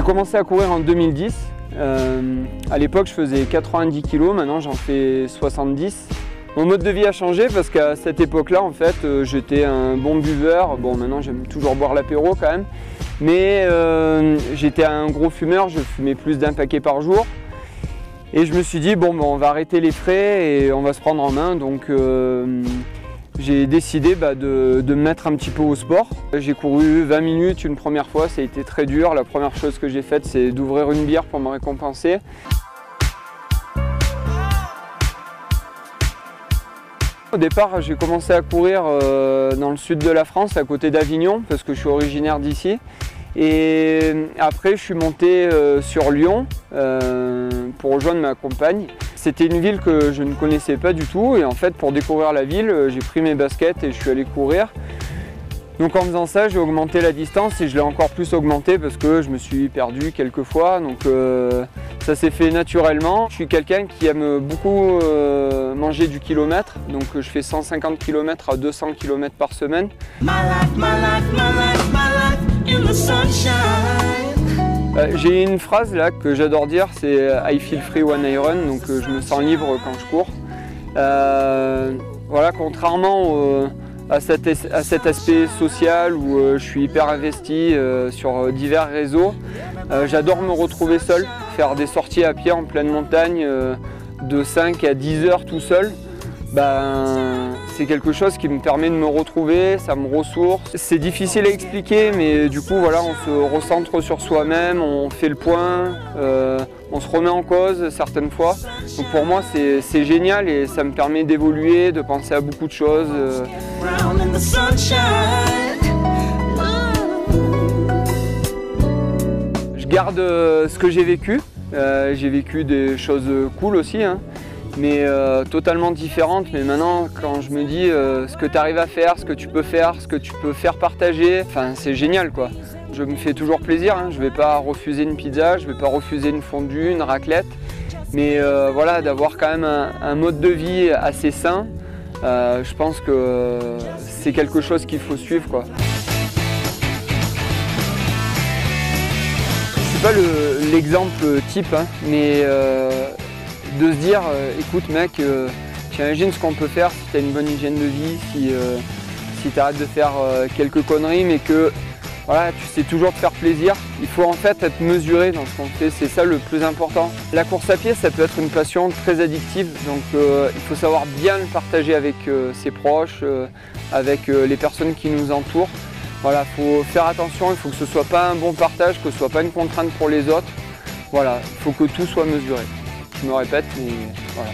commencé à courir en 2010. À l'époque, je faisais 90 kg, maintenant j'en fais 70. Mon mode de vie a changé parce qu'à cette époque-là, en fait, j'étais un bon buveur. Bon, maintenant j'aime toujours boire l'apéro quand même. Mais j'étais un gros fumeur, je fumais plus d'1 paquet par jour. Et je me suis dit, bon, on va arrêter les frais et on va se prendre en main. Donc j'ai décidé de me mettre un petit peu au sport. J'ai couru 20 minutes une première fois, ça a été très dur. La première chose que j'ai faite, c'est d'ouvrir une bière pour me récompenser. Au départ, j'ai commencé à courir dans le sud de la France, à côté d'Avignon, parce que je suis originaire d'ici. Et après, je suis monté sur Lyon pour rejoindre ma compagne. C'était une ville que je ne connaissais pas du tout et en fait, pour découvrir la ville, j'ai pris mes baskets et je suis allé courir. Donc en faisant ça, j'ai augmenté la distance et je l'ai encore plus augmenté parce que je me suis perdu quelques fois. Donc ça s'est fait naturellement. Je suis quelqu'un qui aime beaucoup manger du kilomètre. Donc je fais 150 km à 200 km par semaine. J'ai une phrase là que j'adore dire, c'est I feel free when I run, donc je me sens libre quand je cours. Voilà, contrairement à cet aspect social où je suis hyper investi sur divers réseaux, j'adore me retrouver seul, faire des sorties à pied en pleine montagne de 5 à 10 heures tout seul. C'est quelque chose qui me permet de me retrouver, ça me ressource. C'est difficile à expliquer, mais du coup voilà, on se recentre sur soi-même, on fait le point, on se remet en cause certaines fois. Donc pour moi c'est génial et ça me permet d'évoluer, de penser à beaucoup de choses. Je garde ce que j'ai vécu. J'ai vécu des choses cool aussi, hein. Mais totalement différentes. Mais maintenant, quand je me dis ce que tu arrives à faire, ce que tu peux faire partager, enfin, c'est génial quoi. Je me fais toujours plaisir, hein. Je ne vais pas refuser une pizza, je ne vais pas refuser une fondue, une raclette. Mais voilà, d'avoir quand même un mode de vie assez sain, je pense que c'est quelque chose qu'il faut suivre quoi. Je ne suis pas l'exemple type, hein, mais de se dire, écoute mec, t'imagines ce qu'on peut faire si tu as une bonne hygiène de vie, si tu arrêtes de faire quelques conneries, mais que voilà, tu sais toujours te faire plaisir. Il faut en fait être mesuré dans ce qu'on fait, c'est ça le plus important. La course à pied, ça peut être une passion très addictive, donc il faut savoir bien le partager avec ses proches, avec les personnes qui nous entourent. Voilà, il faut faire attention, il faut que ce ne soit pas un bon partage, que ce ne soit pas une contrainte pour les autres. Voilà, il faut que tout soit mesuré. Je me répète, mais voilà.